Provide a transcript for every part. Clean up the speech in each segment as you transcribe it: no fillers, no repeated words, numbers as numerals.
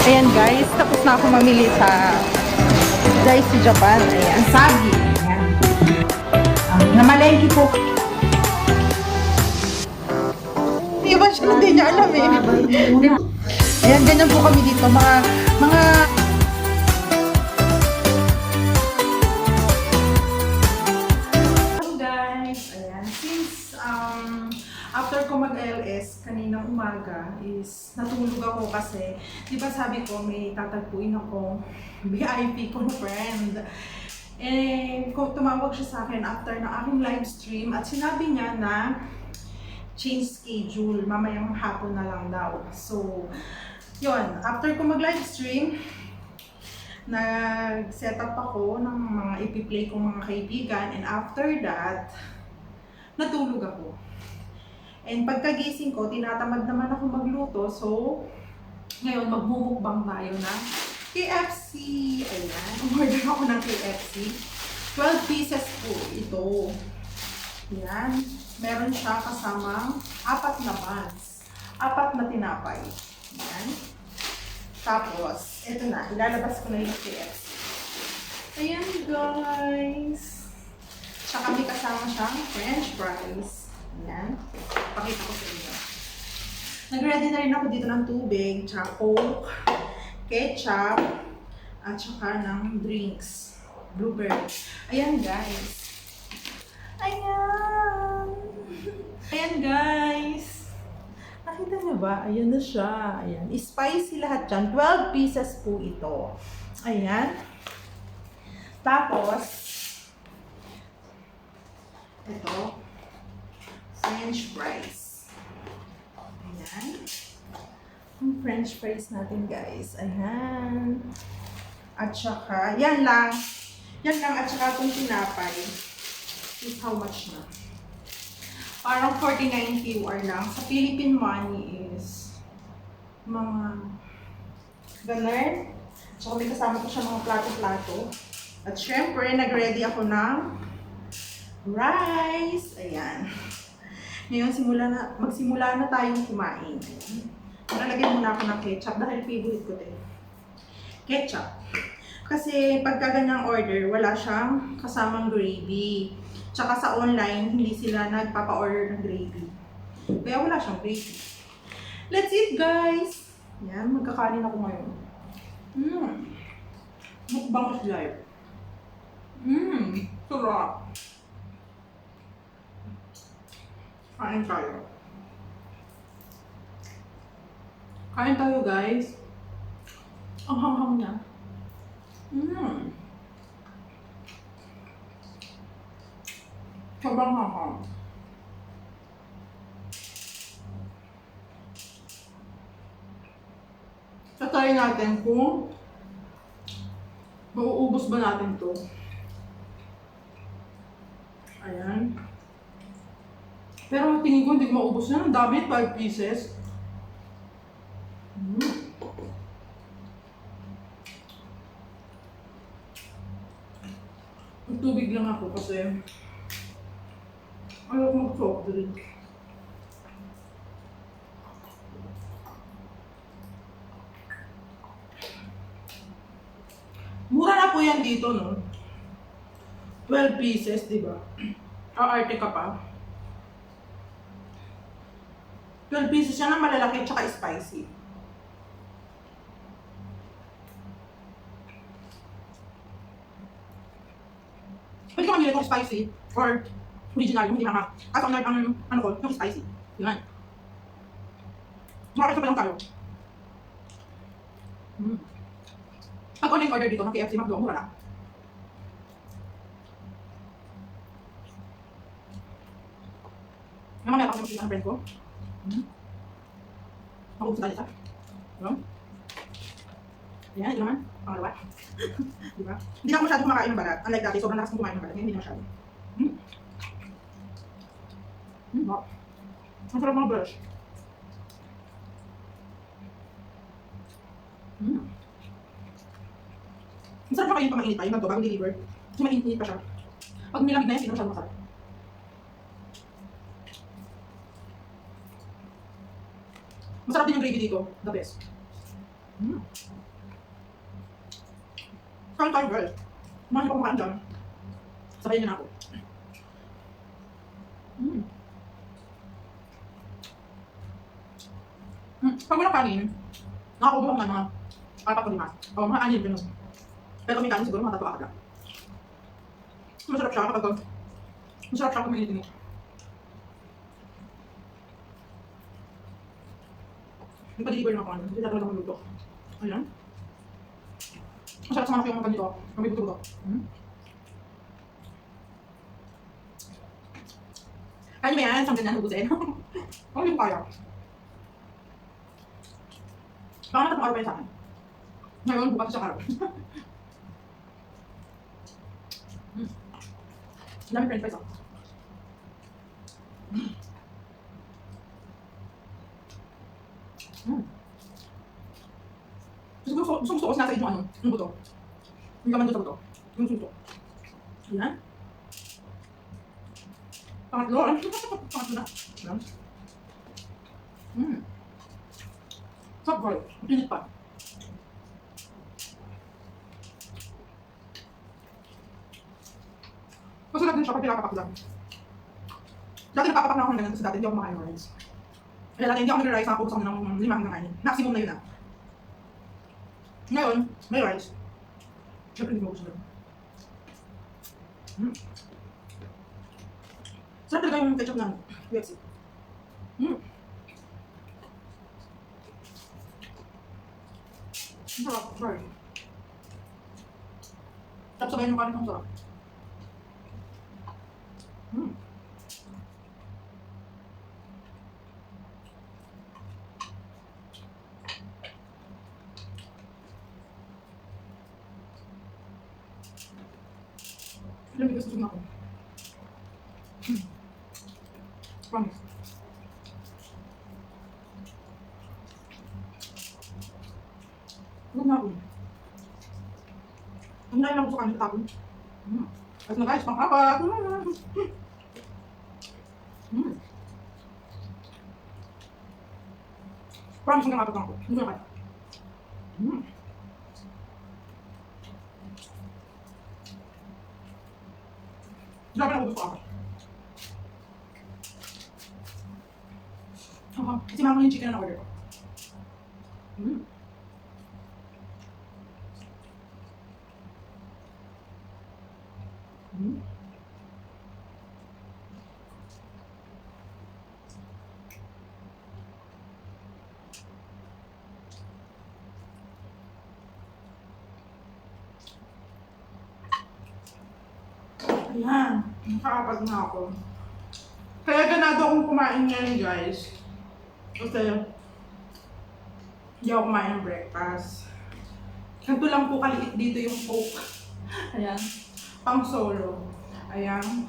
Ayan guys, tapos na ako mamili sa Joyce Japan. Ayan. Sagi. Ayan. Namalengke po. Hindi ba siya hindi niya alam eh. Ayan, ganyan po kami dito. Mga Hello guys. Ayan. Since after ko mag-ALS kaninang umaga is natulog ako kasi di ba sabi ko may tatagpuin ako VIP kong friend. Eh, tumawag siya sa akin after ng aking live stream at sinabi niya na change schedule, mamayang hapon na lang daw. So, yun, after ko mag-live stream, nag-set up ako ng mga ipi-play kong mga kaibigan and after that, natulog ako. And pagkagising ko, tinatamad naman ako magluto. So, ngayon magmumukbang tayo na KFC. Ayan, umorder ako ng KFC. 12 pieces po ito. Ayan, meron siya kasamang 4 na buns. 4 na tinapay. Ayan. Tapos, ito na, ilalabas ko na yung KFC. Ayan guys. Tsaka may kasama siyang french fries. Ayan. Pakita ko sa inyo. Nag-ready na rin ako dito ng tubig, tsaka coke, ketchup, at tsaka ng drinks. Blueberry. Ayan guys. Ayan. Ayan guys. Nakita niyo ba? Ayan na siya. Ayan. Spicy lahat dyan. 12 pieces po ito. Ayan. Tapos, ito. French fries. Ayan. Ang French fries natin guys. Ayan. At saka, yan lang. Yan lang. At saka itong tinapay. Is how much na? Parang 49 QR lang. Sa Philippine money is mga ganun. Tsaka may kasama ko siya mga plato-plato. At syempre, nag-ready ako ng rice. Ayan. Ngayon, magsimula na tayong kumain. Nalagyan muna ako ng ketchup dahil favorite ko din. Ketchup. Kasi pagka ganyang order, wala siyang kasamang gravy. Tsaka sa online, hindi sila nagpapa-order ng gravy. Kaya wala siyang gravy. Let's eat guys! Yan, magkakanin ako ngayon. Mukbang is life. Sarap. Kain tayo. Kain tayo guys. Ang hanghang niya. Sobrang hanghang. Try natin kung mauubos ba natin to. Ayan. Pero tingin ko hindi ko maubos na. Ang dami, 12 pieces. Tubig lang ako kasi ayaw ko mag-soft drink. Mura na po yan dito, no? 12 pieces, di ba? Aarte ka pa. 12 pieces yan na malalaki tsaka spicy. Pwede ka mamili kung spicy or original, yung hindi naka. Kaso ang ano ko, yung spicy. Yan. Makakita pa lang tayo. Pag online order dito ng KFC, McDo, mura lang. Mamaya pa ako ng friend ko. Maubos na isa. Ayan, ito naman. Pangalawa. Diba? Hindi na ako masyado kumakain ng balat. Unlike dati, sobrang lakas kong kumain ng balat. Ngayon, hindi na masyado. Wow. Ang sarap mga brush. Ang sarap na kayo pag mainit pa. Yung ganito, bagong deliver. Kasi mainit pa siya. Pag nilamig na yan, hindi na masyado masarap. Masarap din yung gravy dito. The best. Kain tayo guys. Kumain pa kumakain dyan. Sabayin niyo na ako. Pag walang kanin, nakakaubo ako ng mga 4 o 5. O mga 6 ganun. Pero kung may kanin siguro mga 3 agad. Masarap siya kapag mainit-init. Yung pa-deliver naman ako ano, hindi talaga magluto. Ayan. Masarap sa mga yung mga ganito. May buto-buto. Kaya nyo ba yan? Siyang ganyan, hubusin. Ako hindi ko kaya. Baka na 3 araw pa yun sa akin. Ngayon, bukas sa araw. Dami french fries ako. Gusto ko nasa yung ano, yung buto. Yung gaman doon sa buto. Yung suso. Ayan. Pangatlo. Pangatlo na. Ayan. Sarap boy. Pinit pa. Masarap din siya pag pinapapak lang. Dati nagpapapak na ako ng ganyan kasi dati hindi ako kumakain ng rice. Kaya dati hindi ako nag-rice, nakapupos ako ng 5 hanggang 9. Maximum na yun na. Ngayon, may rice. Siyempre hindi mo gusto na. Sarap talaga yung ketchup ng UFC. Sarap, sorry. Tapos sabayin yung kanin ng sarap. Alam mo, gusto na ako. Promise. Huwag na ako. Ang nai lang ako sa kanil tapon. At na guys, pang-apat. Promise hanggang 4 lang ako. Hindi ko na kaya. Grabe na ubus ko ako. Kasi mahal yung chicken na order ko. Ayan, nakakapag na ako. Kaya ganado akong kumain ngayon guys. Kasi hindi ako kumain ng breakfast. Ganito lang po kaliit dito yung Coke. Ayan, pang solo. Ayan.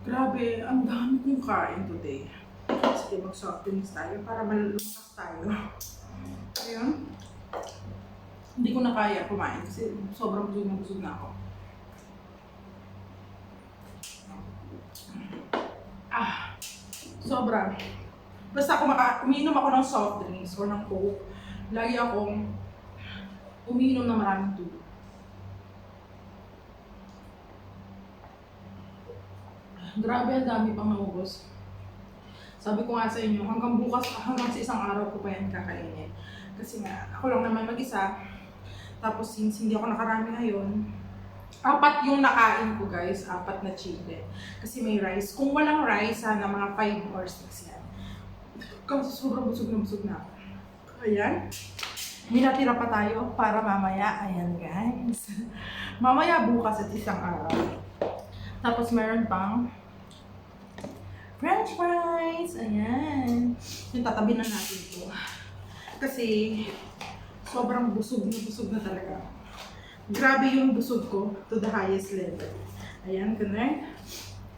Grabe, ang dami kong kain today. Sige, mag-soft drinks tayo para malukas tayo. Ayan. Hindi ko na kaya kumain kasi sobrang busog na ako. Sobra. Basta kung umiinom ako ng soft drinks or ng Coke, lagi akong umiinom ng maraming tubig. Grabe, ang dami pang naubos. Sabi ko nga sa inyo, hanggang bukas, hanggang sa isang araw ko pa yan kakainin. Kasi nga, ako lang naman mag-isa. Tapos since hindi ako nakarami ngayon, 4 yung nakain ko guys, 4 na chicken. Kasi may rice. Kung walang rice, sana mga 5 or 6 yan. Kasi sobrang busog na ako. Ayan. May natira pa tayo para mamaya. Ayan guys. Mamaya bukas at isang araw. Tapos meron pang french fries. Ayan. Yung tatabi na natin ito. Kasi sobrang busog na talaga. Grabe yung busog ko to the highest level. Ayan, ganun.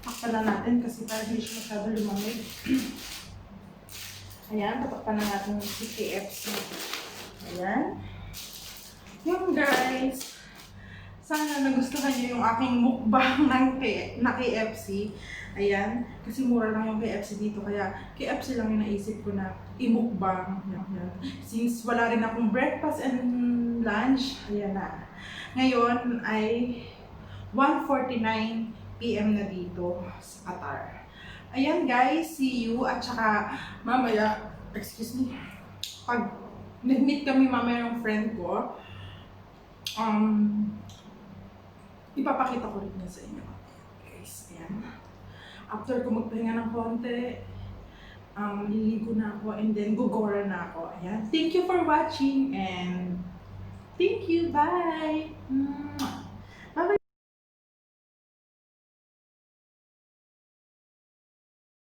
Takpan na natin kasi para hindi siya masyado lumamig. Ayan, tatakpan na natin si KFC. Ayan. Yung guys, sana nagustuhan niyo yung aking mukbang na KFC. Ayan, kasi mura lang yung KFC dito, kaya KFC lang yung naisip ko na i-mukbang. Yan. Since wala rin akong breakfast and lunch, ayan na. Ngayon ay 1:49 PM na dito sa Qatar. Ayan guys, see you at saka mamaya, excuse me, pag nag-meet kami mamaya ng friend ko, ipapakita ko rin na sa inyo. Guys, ayan. After ko magpahinga ng konti, liligo na ako and then gugora na ako. Ayan. Thank you for watching and thank you. Bye!